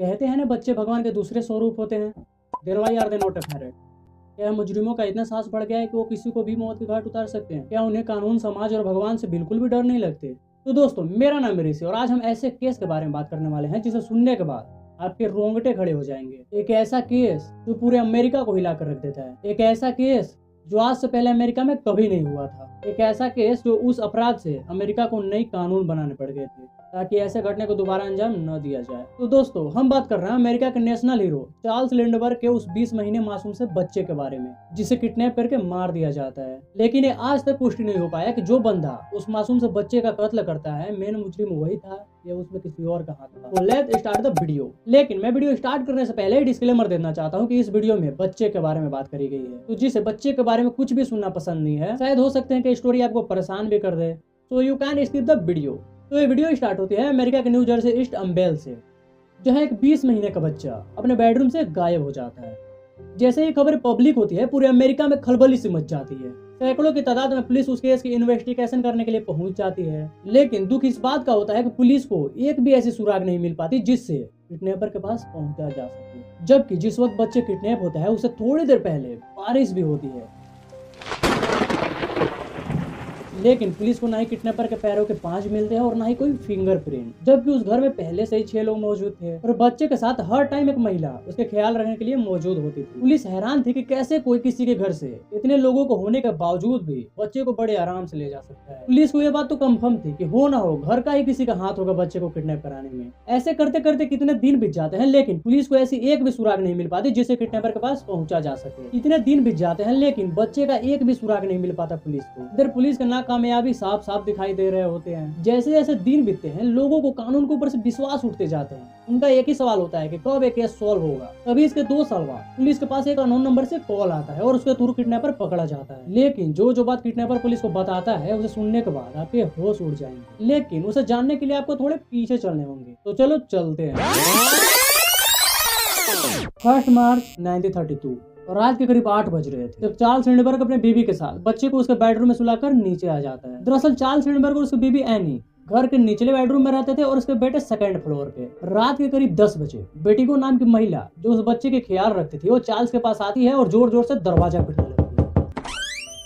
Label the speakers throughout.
Speaker 1: कहते हैं ना बच्चे भगवान के दूसरे स्वरूप होते हैं। There why are they not afraid? क्या मुजरिमों का इतना साहस बढ़ गया है कि वो किसी को भी मौत के घाट उतार सकते हैं? क्या उन्हें कानून, समाज और भगवान से बिल्कुल भी डर नहीं लगते? तो दोस्तों, मेरा नाम है ऋषि और आज हम ऐसे केस के बारे में बात करने वाले हैं जिसे सुनने के बाद आपके रोंगटे खड़े हो जाएंगे। एक ऐसा केस जो पूरे अमेरिका को हिला कर रख देता है। एक ऐसा केस जो आज से पहले अमेरिका में कभी नहीं हुआ था। एक ऐसा केस जो उस अपराध से अमेरिका को नई कानून बनाने पड़ गए थे ताकि ऐसे घटने को दोबारा अंजाम न दिया जाए। तो दोस्तों, हम बात कर रहे हैं अमेरिका के नेशनल हीरो चार्ल्स लिंडबर्ग के उस 20 महीने मासूम से बच्चे के बारे में जिसे किडनैप करके मार दिया जाता है। लेकिन ये आज तक पुष्टि नहीं हो पाया कि जो बंदा उस मासूम से बच्चे का कत्ल करता है मेन मुजरिम वही था या उसमें किसी और का हाथ था। तो लेट्स स्टार्ट द वीडियो। लेकिन मैं वीडियो स्टार्ट करने से पहले डिस्क्लेमर देना चाहता हूँ कि इस वीडियो में बच्चे के बारे में बात करी गई है। तो जिसे बच्चे के बारे में कुछ भी सुनना पसंद नहीं है, शायद हो सकते हैं कि स्टोरी आपको परेशान भी कर दे, तो you can skip the video. तो ये वीडियो स्टार्ट होती है अमेरिका के न्यू जर्सी ईस्ट अम्बेल से, जहाँ एक 20 महीने का बच्चा अपने बेडरूम से गायब हो जाता है। जैसे ही खबर पब्लिक होती है, पूरे अमेरिका में खलबली सी मच जाती है। सैकड़ों की तादाद में पुलिस उस केस की इन्वेस्टिगेशन करने के लिए पहुंच जाती है। लेकिन दुख इस बात का होता है कि पुलिस को एक भी ऐसी सुराग नहीं मिल पाती जिससे किडनैपर के पास पहुंचा जा सके। जबकि जिस वक्त बच्चे किडनैप होता है उससे थोड़ी देर पहले बारिश भी होती है। लेकिन पुलिस को ना ही किडनैपर के पैरों के पांच मिलते हैं और ना ही कोई फिंगरप्रिंट, जबकि उस घर में पहले से ही 6 लोग मौजूद थे और बच्चे के साथ हर टाइम एक महिला उसके ख्याल रखने के लिए मौजूद होती थी। पुलिस हैरान थी कि कैसे कोई किसी के घर से इतने लोगों को होने के बावजूद भी बच्चे को बड़े आराम से ले जा सकता है। पुलिस को यह बात तो कंफर्म थी कि हो ना हो घर का ही किसी का हाथ होगा बच्चे को किडनैप कराने में। ऐसे करते करते कितने दिन बीत जाते हैं, लेकिन पुलिस को ऐसी एक भी सुराग नहीं मिल पाती जिससे किडनैपर के पास पहुंचा जा सके। इतने दिन बीत जाते हैं लेकिन बच्चे का एक भी सुराग नहीं मिल पाता पुलिस को। इधर पुलिस का नाकामयाबी साफ साफ दिखाई दे रहे होते हैं। जैसे जैसे दिन बीतते हैं, लोगों को कानून के ऊपर से विश्वास उठते जाते हैं। उनका एक ही सवाल होता है कि कब एक केस सॉल्व होगा। तभी इसके 2 साल बाद पुलिस के पास एक अननोन नंबर से कॉल आता है और उसके थ्रू किडनैपर पकड़ा जाता है। लेकिन जो बात किडनैपर पुलिस को बताता है उसे सुनने के बाद आपके होश उड़ जाएंगे। लेकिन उसे जानने के लिए आपको थोड़े पीछे चलने होंगे। तो चलो चलते हैं। 1 मार्च 1932 रात के करीब 8 बज रहे थे जब चार्ल्स लिंडबर्ग अपने बीवी के साथ बच्चे को उसके बेडरूम में सुलाकर नीचे आ जाता है। दरअसल चार्ल्स लिंडबर्ग और उसकी बीवी एनी घर के निचले बेडरूम में रहते थे और उसके बेटे 2nd फ्लोर पे। रात के करीब 10 बजे बेटी को नाम की महिला जो उस बच्चे के ख्याल रखती थी वो चार्ल्स के पास आती है और जोर जोर से दरवाजा पीटने लगती है।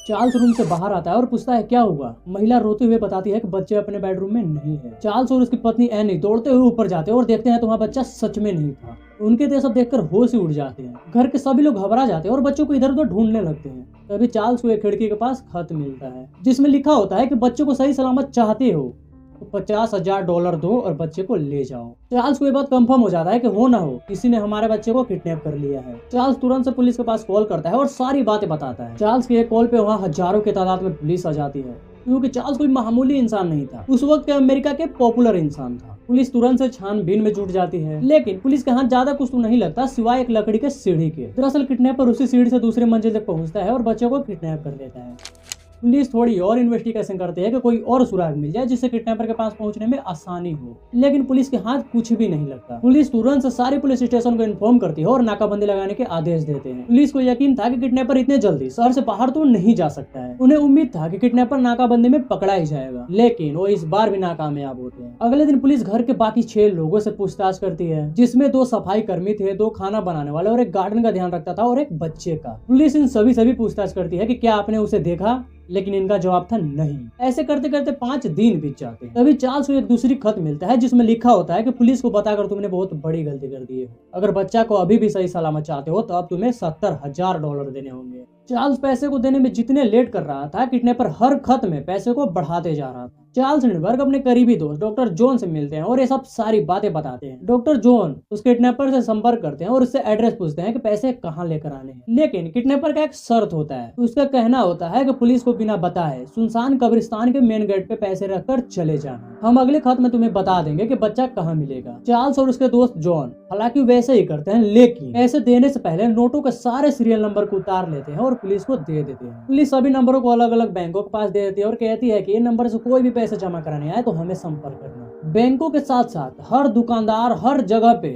Speaker 1: चार्ल्स रूम से बाहर आता है और पूछता है क्या हुआ। महिला रोते हुए बताती है कि बच्चे अपने बेडरूम में नहीं है। चार्ल्स और उसकी पत्नी एनी दौड़ते हुए ऊपर जाते हैं और देखते हैं तो वहाँ बच्चा सच में नहीं था। उनके तो सब देखकर होश ही उड़ जाते हैं। घर के सभी लोग घबरा जाते हैं और बच्चों को इधर उधर ढूंढने लगते हैं। तभी चार्ल्स को एक खिड़की के पास खत मिलता है जिसमें लिखा होता है कि बच्चे को सही सलामत चाहते हो तो $50,000 दो और बच्चे को ले जाओ। चार्ल्स को ये बात कंफर्म हो जाता है कि हो ना हो किसी ने हमारे बच्चे को किडनैप कर लिया है। चार्ल्स तुरंत से पुलिस के पास कॉल करता है और सारी बातें बताता है। चार्ल्स के एक कॉल पे वहाँ हजारों की तादाद में पुलिस आ जाती है क्योंकि चार्ल्स कोई मामूली इंसान नहीं था, उस वक्त के अमेरिका के पॉपुलर इंसान था। पुलिस तुरंत से छानबीन में जुट जाती है। लेकिन पुलिस के हाथ ज्यादा कुछ तो नहीं लगता सिवाय एक लकड़ी के सीढ़ी के। दरअसल किडनैपर उसी सीढ़ी से दूसरे मंजिल तक पहुंचता है और बच्चे को किडनैप कर लेता है। पुलिस थोड़ी और इन्वेस्टिगेशन करती है कि कोई और सुराग मिल जाए जिससे किडनैपर के पास पहुंचने में आसानी हो, लेकिन पुलिस के हाथ कुछ भी नहीं लगता। पुलिस तुरंत से सारी पुलिस स्टेशन को इन्फॉर्म करती है और नाकाबंदी लगाने के आदेश देते हैं। पुलिस को यकीन था कि किडनैपर इतने जल्दी शहर से बाहर तो नहीं जा सकता है। उन्हें उम्मीद था कि किडनैपर नाकाबंदी में पकड़ा ही जाएगा, लेकिन वो इस बार भी नाकामयाब होते हैं। अगले दिन पुलिस घर के बाकी 6 लोगों से पूछताछ करती है जिसमें 2 सफाई कर्मी थे, 2 खाना बनाने वाले और एक गार्डन का ध्यान रखता था और एक बच्चे का। पुलिस इन सभी पूछताछ करती है कि क्या आपने उसे देखा, लेकिन इनका जवाब था नहीं। ऐसे करते करते 5 दिन बीत जाते हैं। तभी चार्ल्स को एक दूसरी खत मिलता है जिसमें लिखा होता है कि पुलिस को बताकर तुमने बहुत बड़ी गलती कर दी है। अगर बच्चा को अभी भी सही सलामत चाहते हो तो अब तुम्हें $70,000 देने होंगे। चार्ल्स पैसे को देने में जितने लेट कर रहा था, किडनैपर हर खत में पैसे को बढ़ाते जा रहा था। चार्ल्स लिंडबर्ग अपने करीबी दोस्त डॉक्टर जॉन से मिलते हैं और ये सब सारी बातें बताते हैं। डॉक्टर जॉन उस किडनैपर से संपर्क करते हैं और उससे एड्रेस पूछते हैं कि पैसे कहाँ लेकर आने हैं। लेकिन किडनैपर का एक शर्त होता है। उसका कहना होता है कि पुलिस को बिना बताए सुनसान कब्रिस्तान के मेन गेट पे पैसे रखकर चले जाना। हम अगले खत में तुम्हें बता देंगे कि बच्चा कहाँ मिलेगा। चार्ल्स और उसके दोस्त जॉन हालांकि वैसे ही करते हैं, लेकिन पैसे देने से पहले नोटों के सारे सीरियल नंबर को उतार लेते हैं और पुलिस को दे देते हैं। पुलिस सभी नंबरों को अलग अलग बैंकों के पास दे देती है और कहती है कि ये नंबर से कोई भी पैसे जमा कराने आए तो हमें संपर्क करना। बैंकों के साथ साथ हर दुकानदार हर जगह पे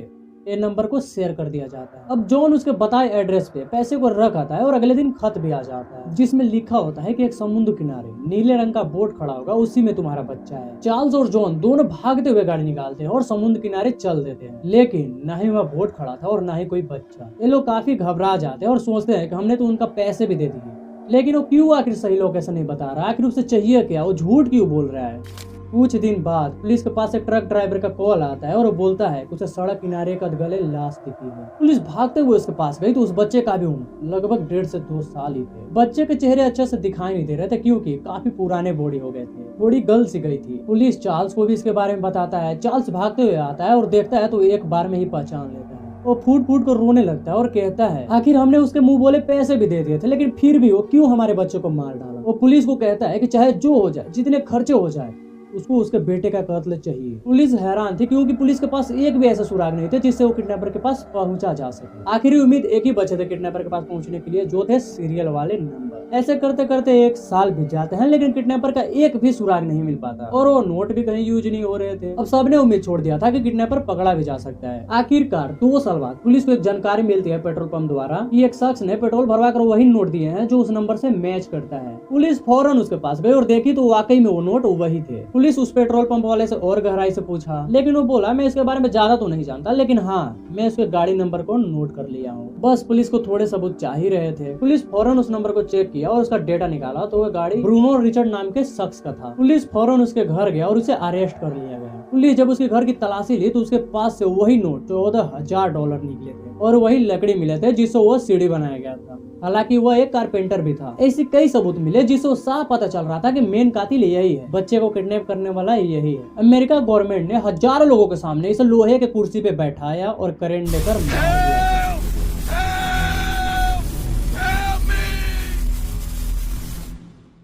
Speaker 1: ये नंबर को शेयर कर दिया जाता है। अब जॉन उसके बताए एड्रेस पे पैसे को रख आता है और अगले दिन खत भी आ जाता है जिसमें लिखा होता है कि एक समुद्र किनारे नीले रंग का बोट खड़ा होगा, उसी में तुम्हारा बच्चा है। चार्ल्स और जॉन दोनों भागते हुए गाड़ी निकालते हैं और समुद्र किनारे चल देते हैं, लेकिन न ही वह बोट खड़ा था और न ही कोई बच्चा। ये लोग काफी घबरा जाते हैं और सोचते हैं कि हमने तो उनका पैसे भी दे दिए, लेकिन वो क्यों आखिर सही लोकेशन नहीं बता रहा, आखिर उसे चाहिए क्या, वो झूठ क्यों बोल रहा है। कुछ दिन बाद पुलिस के पास एक ट्रक ड्राइवर का कॉल आता है और वो बोलता है कि उसे सड़क किनारे एक अधगले लाश दिखी है। पुलिस भागते हुए उसके पास गई तो उस बच्चे का भी उम्र लगभग 1.5 से 2 साल ही थे। बच्चे के चेहरे अच्छे से दिखाई नहीं दे रहे थे क्योंकि काफी पुराने बॉडी हो गए थे, थोड़ी गल सी गई थी। पुलिस चार्ल्स को भी इसके बारे में बताता है। चार्ल्स भागते हुए आता है और देखता है तो एक बार में ही पहचान लेता है। वो फूट फूट कर रोने लगता है और कहता है आखिर हमने उसके मुंह बोले पैसे भी दे दिए थे, लेकिन फिर भी वो क्यों हमारे बच्चे को मार डाला। वो पुलिस को कहता है कि चाहे जो हो जाए, जितने खर्चे हो जाए, उसको उसके बेटे का कत्ल चाहिए। पुलिस हैरान थी क्योंकि पुलिस के पास एक भी ऐसा सुराग नहीं थे जिससे वो किडनैपर के पास पहुंचा जा सके। आखिरी उम्मीद एक ही बचे थे किडनैपर के पास पहुंचने के लिए, जो थे सीरियल वाले नंबर। ऐसे करते करते 1 साल बीत जाते हैं, लेकिन किडनैपर का एक भी सुराग नहीं मिल पाता और वो नोट भी कहीं यूज नहीं हो रहे थे। अब सबने उम्मीद छोड़ दिया था कि किडनैपर पकड़ा भी जा सकता है। आखिरकार 2 साल बाद पुलिस को एक जानकारी मिलती है पेट्रोल पंप द्वारा कि एक शख्स ने पेट्रोल भरवा कर वही नोट दिए हैं जो उस नंबर से मैच करता है। पुलिस फौरन उसके पास गई और देखी तो वाकई में वो नोट वही थे। पुलिस उस पेट्रोल पंप वाले से और गहराई से पूछा, लेकिन वो बोला मैं इसके बारे में ज्यादा तो नहीं जानता, लेकिन हाँ मैं उसके गाड़ी नंबर को नोट कर लिया हूँ। बस पुलिस को थोड़े सबूत चाह ही रहे थे। पुलिस फौरन उस नंबर को चेक किया और उसका डेटा निकाला तो वह गाड़ी ब्रूनो रिचर्ड नाम के शख्स का था। पुलिस फौरन उसके घर गया और उसे अरेस्ट कर लिया गया। पुलिस जब उसके घर की तलाशी ली तो उसके पास से वही नोट $14,000 निकले थे और वही लकड़ी मिले थे जिससे वो सीढ़ी बनाया गया था। हालांकि वह एक कारपेंटर भी था। ऐसी कई सबूत मिले जिससे साफ पता चल रहा था कि मेन कातिल यही है, बच्चे को किडनैप करने वाला यही है। अमेरिका गवर्नमेंट ने हजारों लोगों के सामने इसे लोहे के कुर्सी पे बैठाया और करंट देकर मार दिया।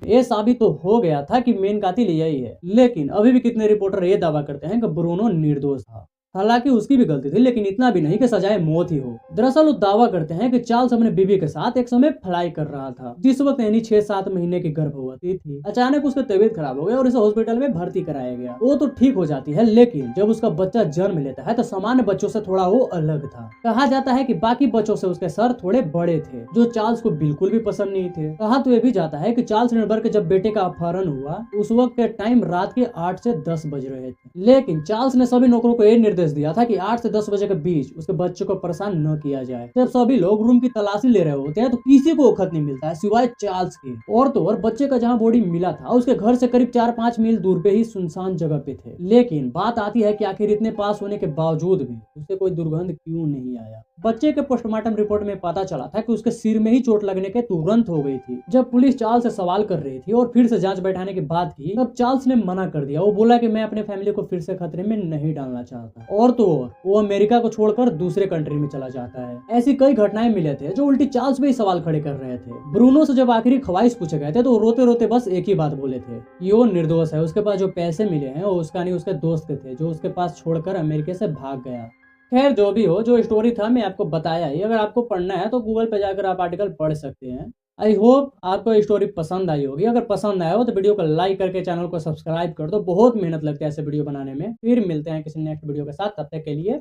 Speaker 1: ये साबित तो हो गया था कि मेन कातिल यही है, लेकिन अभी भी कितने रिपोर्टर ये दावा करते हैं कि ब्रूनो निर्दोष था। हालांकि उसकी भी गलती थी, लेकिन इतना भी नहीं कि सजाए मौत ही हो। दरअसल वो दावा करते हैं कि चार्ल्स अपने बीवी के साथ एक समय फ्लाई कर रहा था, जिस वक्त यानी 6-7 महीने की गर्भवती थी। अचानक उसकी तबीयत खराब हो गई और उसे हॉस्पिटल में भर्ती कराया गया। वो तो ठीक हो जाती है, लेकिन जब उसका बच्चा जन्म लेता है तो सामान्य बच्चों से थोड़ा वो अलग था। कहा जाता है कि बाकी बच्चों से उसके सर थोड़े बड़े थे, जो चार्ल्स को बिल्कुल भी पसंद नहीं थे। कहा तो ये भी जाता है कि चार्ल्स लिंडबर्ग के जब बेटे का अपहरण हुआ उस वक्त के टाइम रात के 8 से 10 बज रहे थे, लेकिन चार्ल्स ने सभी नौकरों को ये निर्देश दिया था कि 8 से 10 बजे के बीच उसके बच्चे को परेशान न किया जाए। जब सभी लोग रूम की तलाशी ले रहे होते हैं तो किसी को खत नहीं मिलता है सिवाय चार्ल्स के। और तो और बच्चे का जहां बॉडी मिला था उसके घर से करीब 4-5 मील दूर पे ही सुनसान जगह पे थे। लेकिन बात आती है कि आखिर इतने पास होने के बावजूद भी उसे कोई दुर्गंध क्यों नहीं आया। बच्चे के पोस्टमार्टम रिपोर्ट में पता चला था कि उसके सिर में ही चोट लगने के तुरंत हो गई थी। जब पुलिस चार्ल्स से सवाल कर रही थी और फिर से जांच बैठाने की बात की, तब चार्ल्स ने मना कर दिया। वो बोला कि मैं अपने फैमिली को फिर से खतरे में नहीं डालना चाहता। और तो और वो अमेरिका को छोड़कर दूसरे कंट्री में चला जाता है। ऐसी कई घटनाएं मिले थे जो उल्टी चार्ल्स पे ही सवाल खड़े कर रहे थे। ब्रूनो से जब आखिरी ख्वाहिश पूछे गए थे तो रोते रोते बस एक ही बात बोले थे कि वो निर्दोष है। उसके पास जो पैसे मिले हैं वो उसका नहीं, उसके दोस्त के थे जो उसके पास छोड़कर अमेरिका से भाग गया। खैर जो भी हो, जो स्टोरी था मैं आपको बताया ही। अगर आपको पढ़ना है तो गूगल पे जाकर आप आर्टिकल पढ़ सकते हैं। आई होप आपको ये स्टोरी पसंद आई होगी। अगर पसंद आया हो तो वीडियो को लाइक करके चैनल को सब्सक्राइब कर दो। बहुत मेहनत लगती है ऐसे वीडियो बनाने में। फिर मिलते हैं किसी नेक्स्ट वीडियो के साथ, तब तक के लिए।